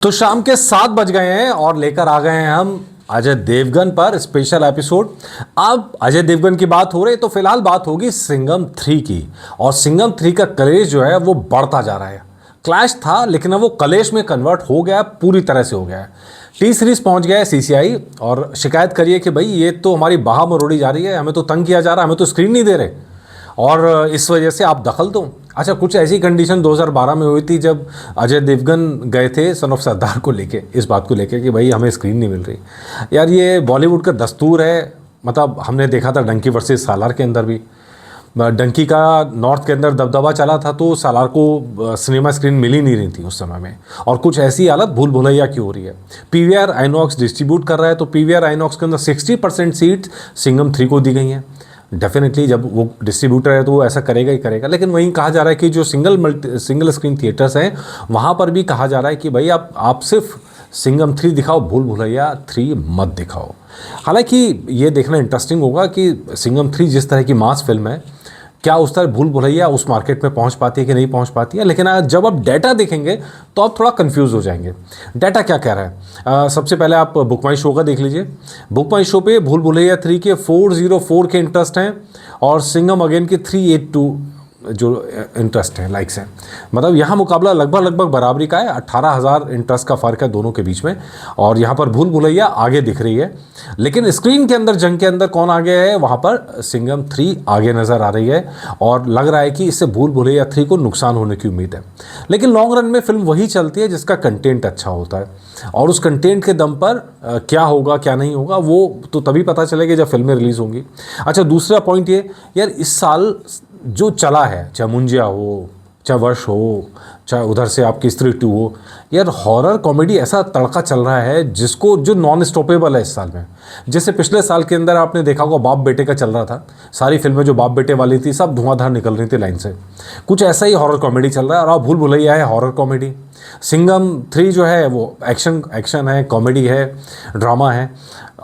तो शाम के 7 बज गए हैं और लेकर आ गए हैं हम अजय देवगन पर स्पेशल एपिसोड। अब अजय देवगन की बात हो रही तो फिलहाल बात होगी सिंघम 3 की। और सिंघम 3 का कलेश जो है वो बढ़ता जा रहा है। क्लैश था लेकिन अब वो कलेश में कन्वर्ट हो गया, पूरी तरह से हो गया है। टी सीरीज पहुंच गया है सीसीआई और शिकायत करिए कि भाई ये तो हमारी बाह मरोड़ी जा रही है, हमें तो तंग किया जा रहा है, हमें तो स्क्रीन नहीं दे रहे और इस वजह से आप दखल दो। अच्छा, कुछ ऐसी कंडीशन 2012 में हुई थी जब अजय देवगन गए थे सन ऑफ सरदार को लेके, इस बात को लेके कि भाई हमें स्क्रीन नहीं मिल रही। यार ये बॉलीवुड का दस्तूर है। मतलब हमने देखा था डंकी वर्सेस सालार के अंदर भी, डंकी का नॉर्थ के अंदर दबदबा चला था तो सालार को सिनेमा स्क्रीन मिल ही नहीं रही थी उस समय में। और कुछ ऐसी हालत भूल भुलैया की हो रही है। पीवीआर आइनॉक्स डिस्ट्रीब्यूट कर रहा है तो पीवीआर आइनॉक्स के अंदर 60% सीट्स सिंघम 3 को दी गई हैं। डेफिनेटली जब वो डिस्ट्रीब्यूटर है तो वो ऐसा करेगा ही करेगा। लेकिन वहीं कहा जा रहा है कि जो सिंगल स्क्रीन थिएटर्स हैं वहाँ पर भी कहा जा रहा है कि भाई आप सिर्फ सिंघम 3 दिखाओ, भूल भुलैया 3 मत दिखाओ। हालांकि ये देखना इंटरेस्टिंग होगा कि सिंघम 3 जिस तरह की मास फिल्म है, क्या उस तरह भूल भुलैया उस मार्केट में पहुंच पाती है कि नहीं पहुंच पाती है। लेकिन जब आप डाटा देखेंगे तो आप थोड़ा कंफ्यूज हो जाएंगे। डाटा क्या कह रहा है? सबसे पहले आप बुक माई शो का देख लीजिए। बुक माई शो पे भूल भुलैया 3 के 404 के इंटरेस्ट हैं और सिंघम अगेन के 382 जो इंटरेस्ट है, लाइक्स हैं। मतलब यहाँ मुकाबला लगभग बराबरी का है। 18,000 इंटरेस्ट का फ़र्क है दोनों के बीच में और यहाँ पर भूल भुलैया आगे दिख रही है। लेकिन स्क्रीन के अंदर, जंग के अंदर कौन आगे है? वहाँ पर सिंघम 3 आगे नज़र आ रही है और लग रहा है कि इससे भूल भुलैया 3 को नुकसान होने की उम्मीद है। लेकिन लॉन्ग रन में फिल्म वही चलती है जिसका कंटेंट अच्छा होता है और उस कंटेंट के दम पर क्या होगा क्या नहीं होगा वो तो तभी पता चलेगा जब फिल्में रिलीज़ होंगी। अच्छा, दूसरा पॉइंट ये, यार इस साल जो चला है, चाहे मुंजिया हो, चाहे वर्ष हो, चाहे उधर से आपकी स्त्री 2 हो, यार हॉरर कॉमेडी ऐसा तड़का चल रहा है जिसको जो नॉन स्टॉपेबल है इस साल में। जैसे पिछले साल के अंदर आपने देखा होगा बाप बेटे का चल रहा था, सारी फिल्में जो बाप बेटे वाली थी सब धुआंधार निकल रही थी लाइन से। कुछ ऐसा ही हॉरर कॉमेडी चल रहा है और आप भूल भुलैया है हॉरर कॉमेडी। सिंघम 3 जो है वो एक्शन है, कॉमेडी है, ड्रामा है।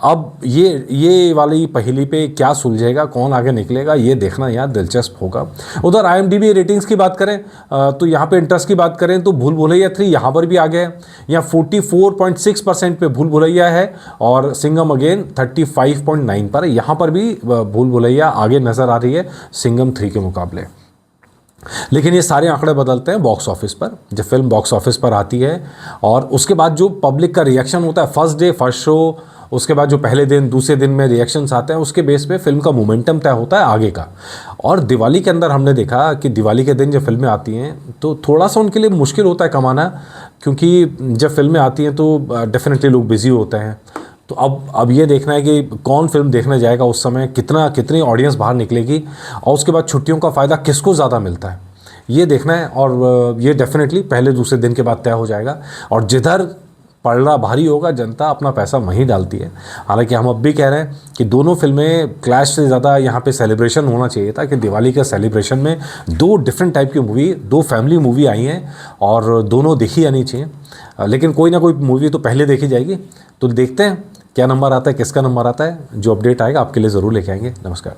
अब ये वाली पहेली पे क्या सुलझेगा, कौन आगे निकलेगा, ये देखना यार दिलचस्प होगा। उधर IMDb रेटिंग्स की बात करें तो यहाँ पे इंटरेस्ट की बात करें तो भूल भुलैया 3 यहाँ पर भी आगे है। यहाँ 44.6% पे भूल भुलैया है और सिंघम अगेन 35.9 पर। यहाँ पर भी भूल भुलैया आगे नज़र आ रही है सिंघम 3 के मुकाबले। लेकिन ये सारे आंकड़े बदलते हैं बॉक्स ऑफिस पर। जब फिल्म बॉक्स ऑफिस पर आती है और उसके बाद जो पब्लिक का रिएक्शन होता है, फर्स्ट डे फर्स्ट शो, उसके बाद जो पहले दिन दूसरे दिन में रिएक्शंस आते हैं, उसके बेस पे फिल्म का मोमेंटम तय होता है आगे का। और दिवाली के अंदर हमने देखा कि दिवाली के दिन जब फिल्में आती हैं तो थोड़ा सा उनके लिए मुश्किल होता है कमाना, क्योंकि जब फिल्में आती हैं तो डेफिनेटली लोग बिजी होते हैं। तो अब ये देखना है कि कौन फिल्म देखने जाएगा उस समय, कितनी ऑडियंस बाहर निकलेगी और उसके बाद छुट्टियों का फ़ायदा किसको ज़्यादा मिलता है, ये देखना है। और ये डेफिनेटली पहले दूसरे दिन के बाद तय हो जाएगा। और जिधर पलड़ा भारी होगा जनता अपना पैसा वहीं डालती है। हालांकि हम अब भी कह रहे हैं कि दोनों फिल्में क्लैश से ज़्यादा यहाँ पे सेलिब्रेशन होना चाहिए था कि दिवाली के सेलिब्रेशन में 2 डिफरेंट टाइप की मूवी, 2 फैमिली मूवी आई हैं और दोनों देखी जानी चाहिए। लेकिन कोई ना कोई मूवी तो पहले देखी जाएगी। तो देखते हैं क्या नंबर आता है, किसका नंबर आता है। जो अपडेट आएगा आपके लिए ज़रूर लेके आएंगे। नमस्कार।